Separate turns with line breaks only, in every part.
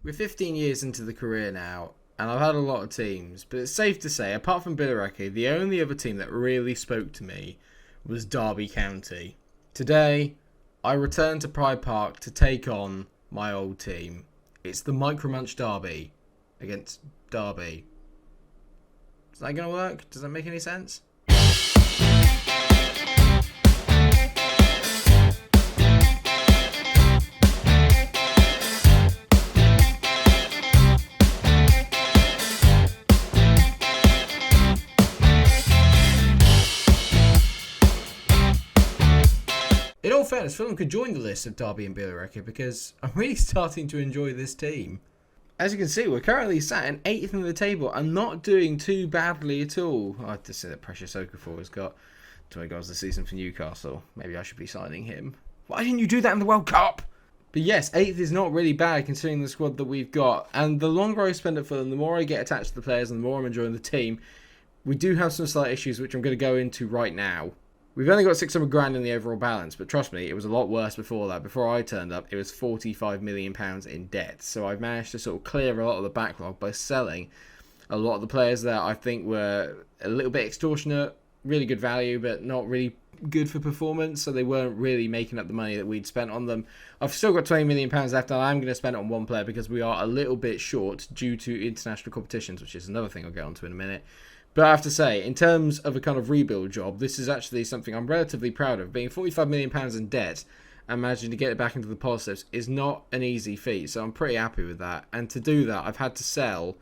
We're 15 years into the career now, and I've had a lot of teams, but it's safe to say, apart from Billericay, the only other team that really spoke to me was Derby County. Today, I return to Pride Park to take on my old team. It's the Mikero Munch Derby against Derby. Is that going to work? Does that make any sense? In all fairness, Fulham could join the list of Derby and Billericay because I'm really starting to enjoy this team. As you can see, we're currently sat in 8th in the table and not doing too badly at all. I have to say that Precious Okafor has got 20 goals this season for Newcastle. Maybe I should be signing him. Why didn't you do that in the World Cup? But yes, 8th is not really bad considering the squad that we've got. And the longer I spend at Fulham, the more I get attached to the players and the more I'm enjoying the team. We do have some slight issues which I'm going to go into right now. We've only got 600 grand in the overall balance, but trust me, it was a lot worse before that. Before I turned up, it was £45 million in debt. So I've managed to sort of clear a lot of the backlog by selling a lot of the players that I think were a little bit extortionate, really good value, but not really good for performance. So they weren't really making up the money that we'd spent on them. I've still got £20 million left, and I'm going to spend it on one player because we are a little bit short due to international competitions, which is another thing I'll get onto in a minute. But I have to say, in terms of a kind of rebuild job, this is actually something I'm relatively proud of. Being £45 million in debt and managing to get it back into the positives is not an easy feat. So I'm pretty happy with that. And to do that, I've had to sell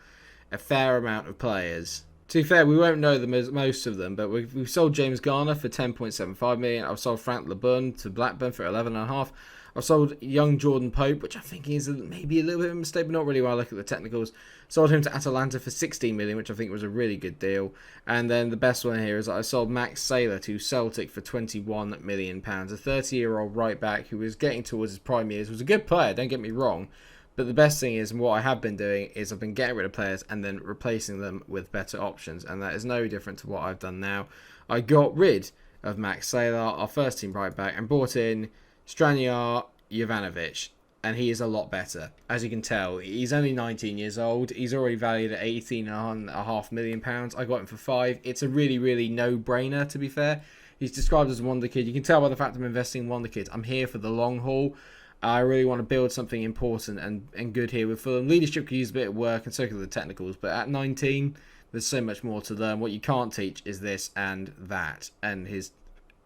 a fair amount of players. To be fair, we won't know most of them, but we've sold James Garner for £10.75 million. I've sold Frank LeBun to Blackburn for £11.5. I've sold young Jordan Pope, which I think is maybe a little bit of a mistake, but not really when I look at the technicals. Sold him to Atalanta for £16 million, which I think was a really good deal. And then the best one here is that I sold Max Saylor to Celtic for £21 million. A 30-year-old right-back who was getting towards his prime years. Was a good player, don't get me wrong. But the best thing is, and what I have been doing, is I've been getting rid of players and then replacing them with better options. And that is no different to what I've done now. I got rid of Max Saylor, our first team right-back, and brought in Stranjar Jovanovic, and he is a lot better. As you can tell, he's only 19 years old. He's already valued at £18.5 million. I got him for 5. It's a really, really no-brainer, to be fair. He's described as a wonder kid. You can tell by the fact I'm investing in wonder kids. I'm here for the long haul. I really want to build something important and good here with Fulham. Leadership could use a bit of work, and so could the technicals, but at 19, there's so much more to learn. What you can't teach is this and that, and his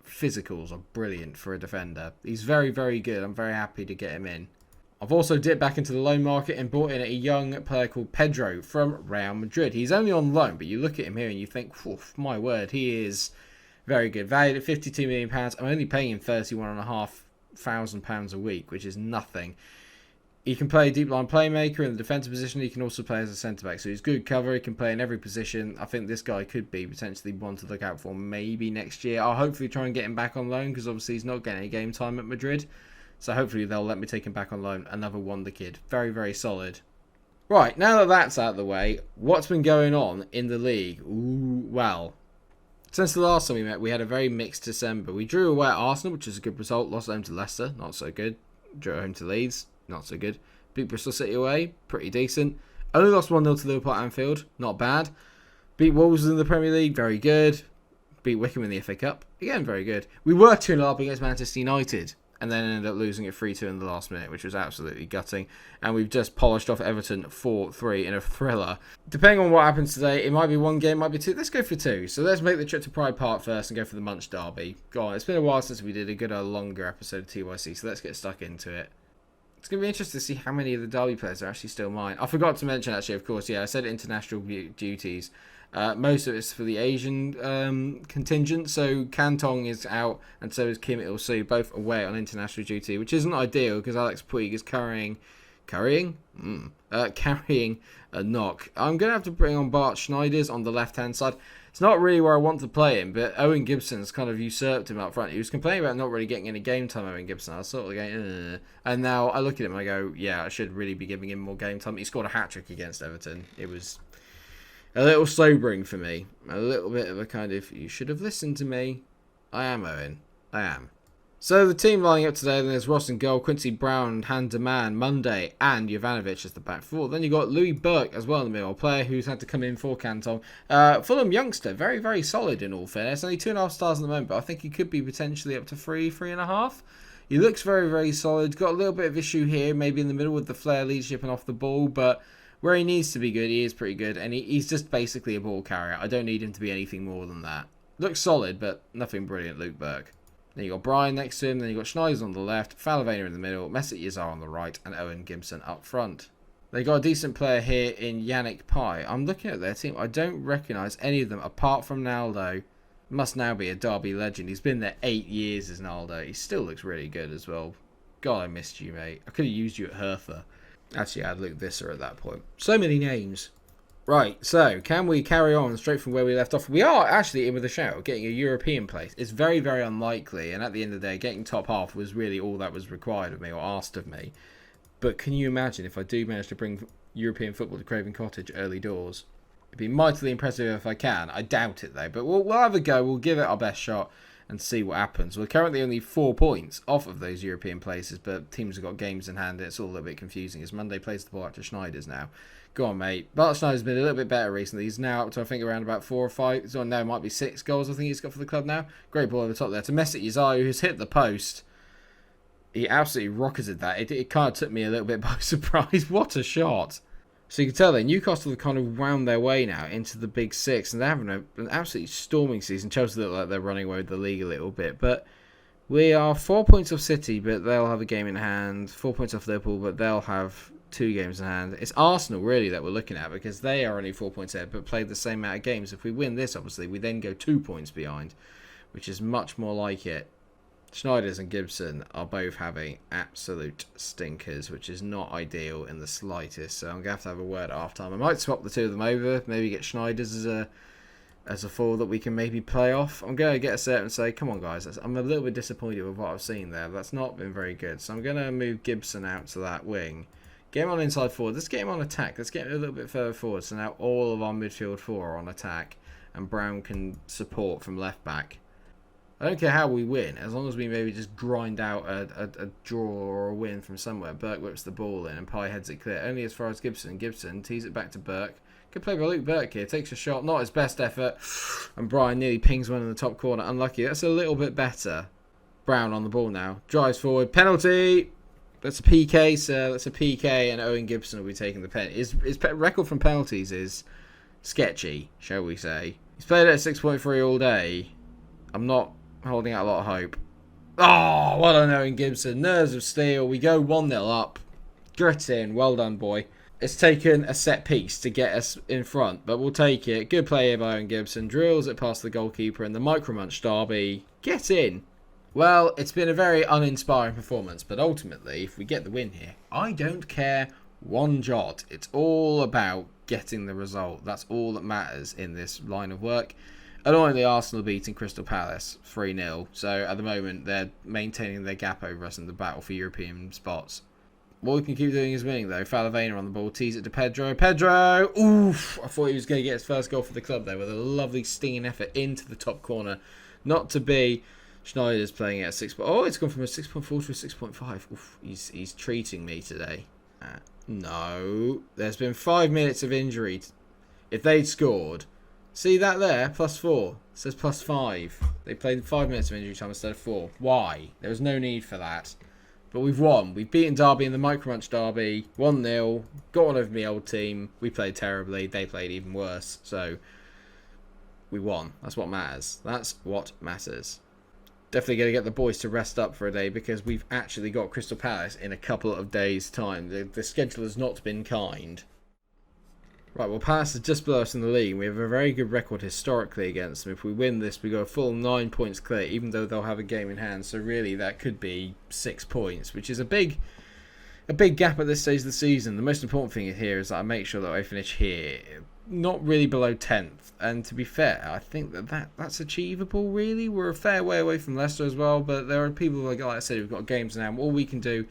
physicals are brilliant for a defender. He's very, very good. I'm very happy to get him in. I've also dipped back into the loan market and brought in a young player called Pedro from Real Madrid. He's only on loan, but you look at him here and you think, my word, he is very good. Valued at £52 million. I'm only paying him £31,500 a week, which is nothing. He can play deep line playmaker in the defensive position. He can also play as a centre-back. So he's good cover. He can play in every position. I think this guy could be potentially one to look out for maybe next year. I'll hopefully try and get him back on loan because obviously he's not getting any game time at Madrid. So hopefully they'll let me take him back on loan. Another wonder kid. Very, very solid. Right, now that that's out of the way, what's been going on in the league? Ooh, well, since the last time we met, we had a very mixed December. We drew away at Arsenal, which is a good result. Lost home to Leicester. Not so good. Drew home to Leeds. Not so good. Beat Bristol City away. Pretty decent. Only lost 1-0 to Liverpool at Anfield. Not bad. Beat Wolves in the Premier League. Very good. Beat Wickham in the FA Cup. Again, very good. We were 2-0 up against Manchester United, and then ended up losing it 3-2 in the last minute, which was absolutely gutting. And we've just polished off Everton 4-3 in a thriller. Depending on what happens today, it might be one game, might be two. Let's go for 2. So let's make the trip to Pride Park first and go for the Munch Derby. Go on, it's been a while since we did a good longer episode of TYC, so let's get stuck into it. It's going to be interesting to see how many of the Derby players are actually still mine. I forgot to mention, actually, of course, I said international duties. Most of it's for the Asian contingent. So Kantong is out, and so is Kim Il-soo, both away on international duty, which isn't ideal because Alex Puig is carrying a knock. I'm going to have to bring on Bart Schneiders on the left-hand side. It's not really where I want to play him, but Owen Gibson's kind of usurped him up front. He was complaining about not really getting any game time, Owen Gibson. I was sort of going, and now I look at him and I go, yeah, I should really be giving him more game time. He scored a hat-trick against Everton. It was a little sobering for me. A little bit of a kind of, you should have listened to me. I am, Owen. I am. So the team lining up today, then there's Ross and goal, Quincy Brown, Handaman, Monday, and Jovanovic as the back four. Then you've got Louis Burke as well in the middle, a player who's had to come in for Canton. Fulham youngster, very, very solid in all fairness. Only 2.5 stars at the moment, but I think he could be potentially up to 3.5. He looks very, very solid. Got a little bit of issue here, maybe in the middle with the flair leadership and off the ball, but where he needs to be good, he is pretty good. And he's just basically a ball carrier. I don't need him to be anything more than that. Looks solid, but nothing brilliant, Luke Burke. Then you got Brian next to him. Then you got Schneider on the left, Falavena in the middle, Mesut Yazar on the right, and Owen Gibson up front. They got a decent player here in Yannick Pai. I'm looking at their team. I don't recognise any of them apart from Naldo. Must now be a Derby legend. He's been there 8 years as Naldo. He still looks really good as well. God, I missed you, mate. I could have used you at Hertha. Actually, I had Luke Visser at that point. So many names. Right, so can we carry on straight from where we left off? We are actually in with a shout, getting a European place. It's very, very unlikely, and at the end of the day, getting top half was really all that was required of me or asked of me. But can you imagine if I do manage to bring European football to Craven Cottage early doors? It'd be mightily impressive if I can. I doubt it, though. But we'll have a go. We'll give it our best shot and see what happens. We're currently only 4 points off of those European places, but teams have got games in hand, and it's all a little bit confusing as Monday plays the ball out to Schneider's now. Go on, mate. Bart Schneider's been a little bit better recently. He's now up to, I think, around about 4 or 5. So now it might be 6 goals, I think he's got for the club now. Great ball over the top there to Mesut Yazar, who's hit the post. He absolutely rocketed that. It kind of took me a little bit by surprise. What a shot. So you can tell that Newcastle have kind of wound their way now into the Big Six, and they're having an absolutely storming season. Chelsea look like they're running away with the league a little bit, but we are 4 points off City, but they'll have a game in hand. 4 points off Liverpool, but they'll have 2 games in hand. It's Arsenal really that we're looking at because they are only 4 points ahead, but played the same amount of games. If we win this, obviously, we then go 2 points behind, which is much more like it. Schneiders and Gibson are both having absolute stinkers, which is not ideal in the slightest. So I'm going to have a word at half time. I might swap the two of them over, maybe get Schneiders as a four that we can maybe play off. I'm going to get a set and say, come on guys, I'm a little bit disappointed with what I've seen there. That's not been very good. So I'm going to move Gibson out to that wing. Get him on inside forward. Let's get him on attack. Let's get him a little bit further forward. So now all of our midfield 4 are on attack, and Brown can support from left back. I don't care how we win, as long as we maybe just grind out a draw or a win from somewhere. Burke whips the ball in and Pai heads it clear. Only as far as Gibson. Gibson tees it back to Burke. Good play by Luke Burke here. Takes a shot, not his best effort. And Brian nearly pings one in the top corner. Unlucky. That's a little bit better. Brown on the ball now. Drives forward. Penalty. That's a PK, sir. That's a PK, and Owen Gibson will be taking the pen. His record from penalties is sketchy, shall we say. He's played at 6.3 all day. I'm not holding out a lot of hope. Oh, well done, Owen Gibson. Nerves of steel. We go 1-0 up. Grit in. Well done, boy. It's taken a set piece to get us in front, but we'll take it. Good play here by Owen Gibson. Drills it past the goalkeeper, and the Mikero Munch derby. Get in. Well, it's been a very uninspiring performance, but ultimately, if we get the win here, I don't care one jot. It's all about getting the result. That's all that matters in this line of work. Annoyingly, Arsenal beating Crystal Palace 3-0. So at the moment, they're maintaining their gap over us in the battle for European spots. What we can keep doing is winning, though. Falavena on the ball, tees it to Pedro. Pedro! Oof! I thought he was going to get his first goal for the club there with a lovely stinging effort into the top corner. Not to be. Schneider's playing at 6. Oh, it's gone from a 6.4 to a 6.5. Oof! He's treating me today. No. There's been 5 minutes of injury. If they'd scored. See that there? +4. It says +5. They played 5 minutes of injury time instead of 4. Why? There was no need for that. But we've won. We've beaten Derby in the Mikero Munch derby. 1-0. Got one over my old team. We played terribly. They played even worse. So, we won. That's what matters. That's what matters. Definitely going to get the boys to rest up for a day because we've actually got Crystal Palace in a couple of days' time. The schedule has not been kind. Right, well, Palace is just below us in the league. We have a very good record historically against them. If we win this, we go a full 9 points clear, even though they'll have a game in hand. So really, that could be 6 points, which is a big gap at this stage of the season. The most important thing here is that I make sure that I finish here, not really below 10th. And to be fair, I think that's achievable, really. We're a fair way away from Leicester as well, but there are people, like I said, who've got games now. All we can do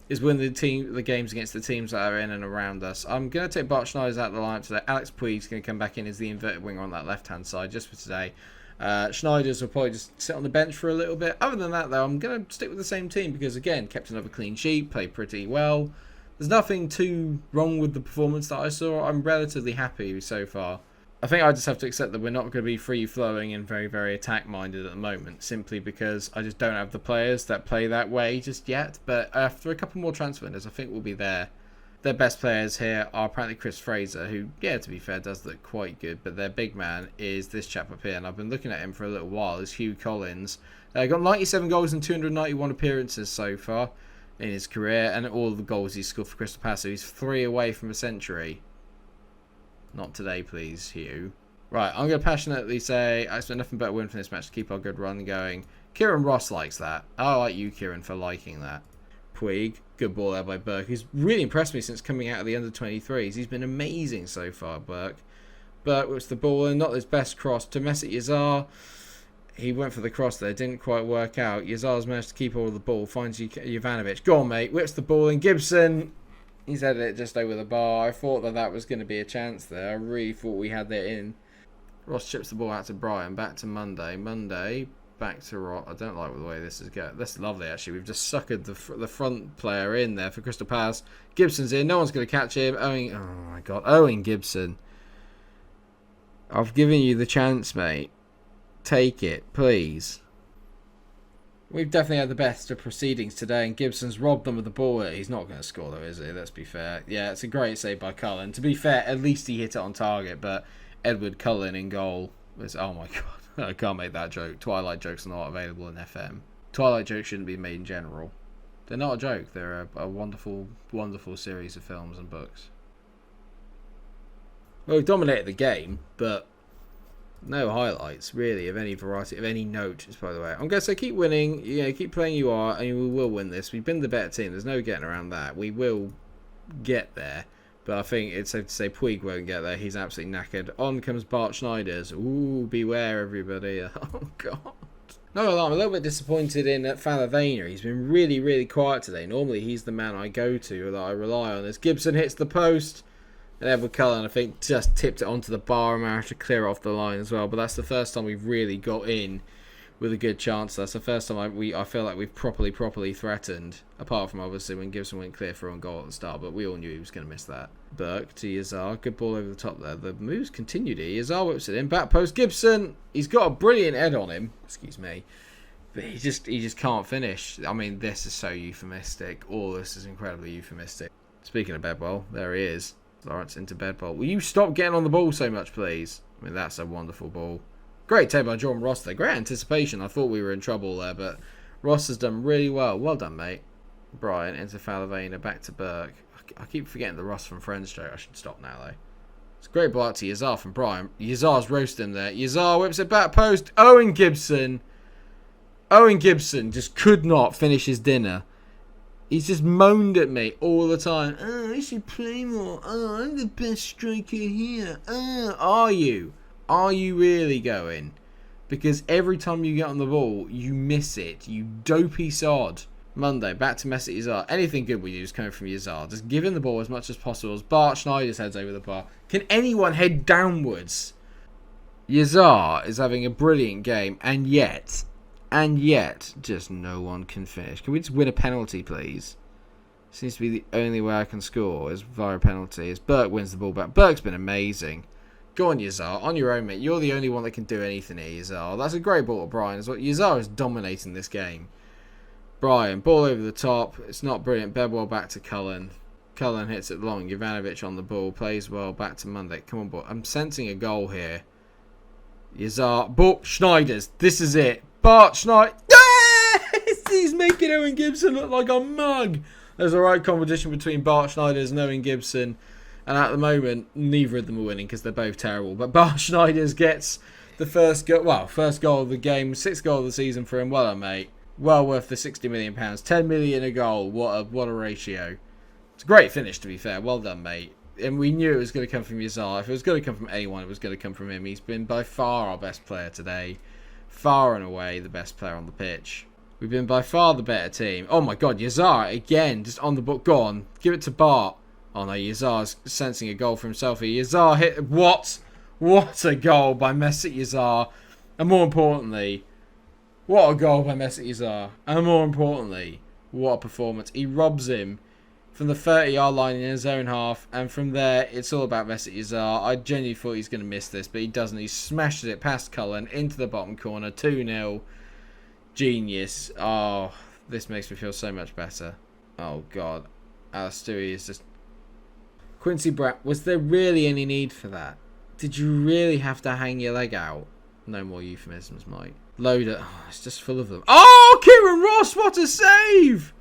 is win the games against the teams that are in and around us. I'm going to take Bart Schneider's out of the lineup today. Alex Puig's going to come back in as the inverted winger on that left-hand side just for today. Schneider's will probably just sit on the bench for a little bit. Other than that, though, I'm going to stick with the same team because, again, kept another clean sheet, played pretty well. There's nothing too wrong with the performance that I saw. I'm relatively happy so far. I think I just have to accept that we're not going to be free-flowing and very, very attack-minded at the moment, simply because I just don't have the players that play that way just yet. But after a couple more transfer windows, I think we'll be there. Their best players here are apparently Chris Fraser, who, yeah, to be fair, does look quite good. But their big man is this chap up here, and I've been looking at him for a little while. Is Hugh Collins. Got 97 goals and 291 appearances so far in his career, and all the goals he's scored for Crystal Palace. So he's 3 away from a century. Not today, please, Hugh. Right, I'm going to passionately say I expect nothing but a win from this match to keep our good run going. Kieran Ross likes that. I like you, Kieran, for liking that. Puig, good ball there by Burke. He's really impressed me since coming out of the under-23s. He's been amazing so far, Burke. Burke was the ball and not his best cross to Mesut Yazar. He went for the cross there, didn't quite work out. Yazar's managed to keep hold of the ball, finds Jovanovic. Go on, mate, whips the ball in. Gibson, he's had it just over the bar. I thought that was going to be a chance there. I really thought we had that in. Ross chips the ball out to Brian, back to Monday. Monday, back to Ross. I don't like the way this is going. That's lovely, actually. We've just suckered the front player in there for Crystal Palace. Gibson's in. No one's going to catch him. Oh, my God. Owen Gibson. I've given you the chance, mate. Take it, please. We've definitely had the best of proceedings today, and Gibson's robbed them of the ball. He's not going to score, though, is he? Let's be fair. Yeah, it's a great save by Cullen. To be fair, at least he hit it on target, but Edward Cullen in goal was... Oh, my God. I can't make that joke. Twilight jokes are not available in FM. Twilight jokes shouldn't be made in general. They're not a joke. They're a wonderful, wonderful series of films and books. Well, we've dominated the game, but... no highlights, really, of any variety, of any note, by the way. I'm going to say keep winning, keep playing you are, and we will win this. We've been the better team. There's no getting around that. We will get there. But I think it's safe to say Puig won't get there. He's absolutely knackered. On comes Bart Schneiders. Ooh, beware, everybody. Oh, God. No, I'm a little bit disappointed in Falavena. He's been really, really quiet today. Normally, he's the man I go to, that I rely on. As Gibson hits the post... and Edward Cullen, I think, just tipped it onto the bar and managed to clear off the line as well. But that's the first time we've really got in with a good chance. That's the first time I feel like we've properly threatened. Apart from, obviously, when Gibson went clear for on goal at the start. But we all knew he was going to miss that. Burke to Yazar. Good ball over the top there. The moves continued here. Yazar whips it in. Back post. Gibson. He's got a brilliant head on him. Excuse me. But he just can't finish. I mean, this is so euphemistic. All this is incredibly euphemistic. Speaking of Bedwell, there he is. Lawrence into Bedwell. Will you stop getting on the ball so much, please? I mean, that's a wonderful ball. Great take by Jordan Ross there. Great anticipation. I thought we were in trouble there, but Ross has done really well. Well done, mate. Brian into Falavena. Back to Burke. I keep forgetting the Ross from Friends joke. I should stop now, though. It's a great ball out to Yazar from Brian. Yazar's roasting him there. Yazar whips it back post. Owen Gibson just could not finish his dinner. He's just moaned at me all the time. Oh, I should play more. Oh, I'm the best striker here. Oh, are you? Are you really going? Because every time you get on the ball, you miss it. You dopey sod. Monday, back to Mesut Yazar. Anything good we do is coming from Yazar. Just give him the ball as much as possible. As Bart Schneider's heads over the bar. Can anyone head downwards? Yazar is having a brilliant game, and yet, just no one can finish. Can we just win a penalty, please? Seems to be the only way I can score is via a penalty. As Burke wins the ball back. Burke's been amazing. Go on, Yazar. On your own, mate. You're the only one that can do anything here, Yazar. That's a great ball to Brian as well. Yazar is dominating this game. Brian, ball over the top. It's not brilliant. Bedwell back to Cullen. Cullen hits it long. Jovanovic on the ball. Plays well. Back to Monday. Come on, boy. I'm sensing a goal here. Yazar. Ball. Schneiders. This is it. Bart Schneider. He's making Owen Gibson look like a mug. There's a right competition between Bart Schneiders and Owen Gibson. And at the moment, neither of them are winning because they're both terrible. But Bart Schneiders gets the first goal of the game, 6th goal of the season for him. Well done, mate. Well worth the £60 million. 10 million a goal. What a ratio. It's a great finish, to be fair. Well done, mate. And we knew it was going to come from Yazar. If it was going to come from anyone, it was going to come from him. He's been by far our best player today. Far and away the best player on the pitch. We've been by far the better team. Oh my God, Yazar again, just on the book. Go on, give it to Bart. Oh no, Yazar's sensing a goal for himself here. Yazar hit. What a goal by Mesut Yazar. And more importantly, what a goal by Mesut Ozil. And more importantly, what a performance. He robs him from the 30-yard line in his own half. And from there, it's all about Mesut Ozil. I genuinely thought he was going to miss this, but he doesn't. He smashes it past Cullen into the bottom corner. 2-0. Genius. Oh, this makes me feel so much better. Oh, God. Stewie is just... Quincy Bratt, was there really any need for that? Did you really have to hang your leg out? No more euphemisms, Mike. Loader. Oh, it's just full of them. Oh, Kieran Ross, what a save!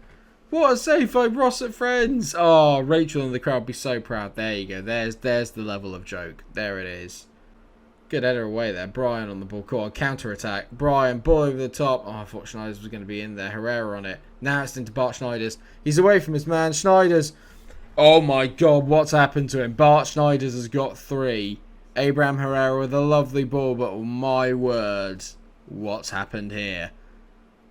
What a save by Ross at Friends. Oh, Rachel and the crowd would be so proud. There you go. There's the level of joke. There it is. Good header away there. Brian on the ball. Cool. Counter-attack. Brian, ball over the top. Oh, I thought Schneider's was going to be in there. Herrera on it. Now it's into Bart Schneider's. He's away from his man. Schneider's. Oh, my God. What's happened to him? Bart Schneider's has got 3. Abraham Herrera with a lovely ball, but oh, my word. What's happened here?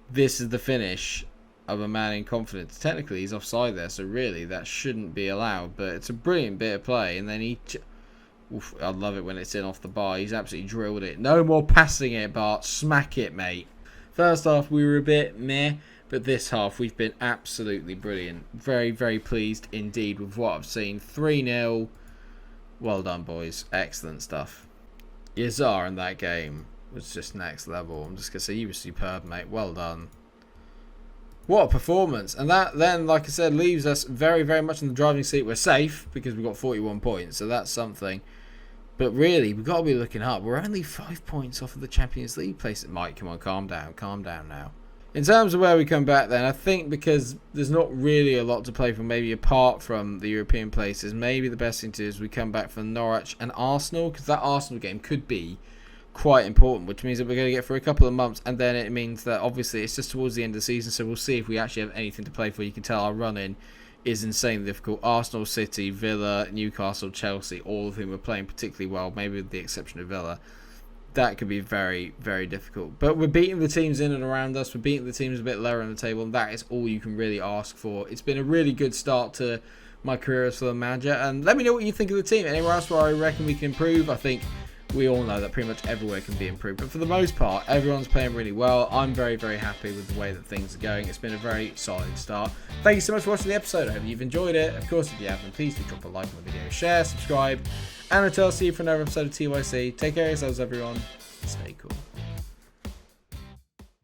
This is the finish of a man in confidence. Technically, he's offside there, so really, that shouldn't be allowed. But it's a brilliant bit of play. And then he... Oof, I love it when it's in off the bar. He's absolutely drilled it. No more passing it, Bart. Smack it, mate. First half, we were a bit meh. But this half, we've been absolutely brilliant. Very, very pleased indeed with what I've seen. 3-0. Well done, boys. Excellent stuff. Yazar in that game was just next level. I'm just going to say, you were superb, mate. Well done. What a performance. And that then, like I said, leaves us very, very much in the driving seat. We're safe because we've got 41 points. So that's something. But really, we've got to be looking up. We're only 5 points off of the Champions League place. Mike, come on, calm down. Calm down now. In terms of where we come back then, I think because there's not really a lot to play for, maybe apart from the European places, maybe the best thing to do is we come back for Norwich and Arsenal, because that Arsenal game could be quite important, which means that we're going to get for a couple of months, and then it means that obviously it's just towards the end of the season, so we'll see if we actually have anything to play for. You can tell our run-in is insanely difficult. Arsenal, City, Villa, Newcastle, Chelsea, all of whom are playing particularly well, maybe with the exception of Villa. That could be very, very difficult. But we're beating the teams in and around us. We're beating the teams a bit lower on the table. And that is all you can really ask for. It's been a really good start to my career as Fulham manager. And let me know what you think of the team. Anywhere else where I reckon we can improve? I think we all know that pretty much everywhere can be improved. But for the most part, everyone's playing really well. I'm very, very happy with the way that things are going. It's been a very solid start. Thank you so much for watching the episode. I hope you've enjoyed it. Of course, if you haven't, please do drop a like on the video, share, subscribe. And until I see you for another episode of TYC, take care of yourselves, everyone. Stay cool.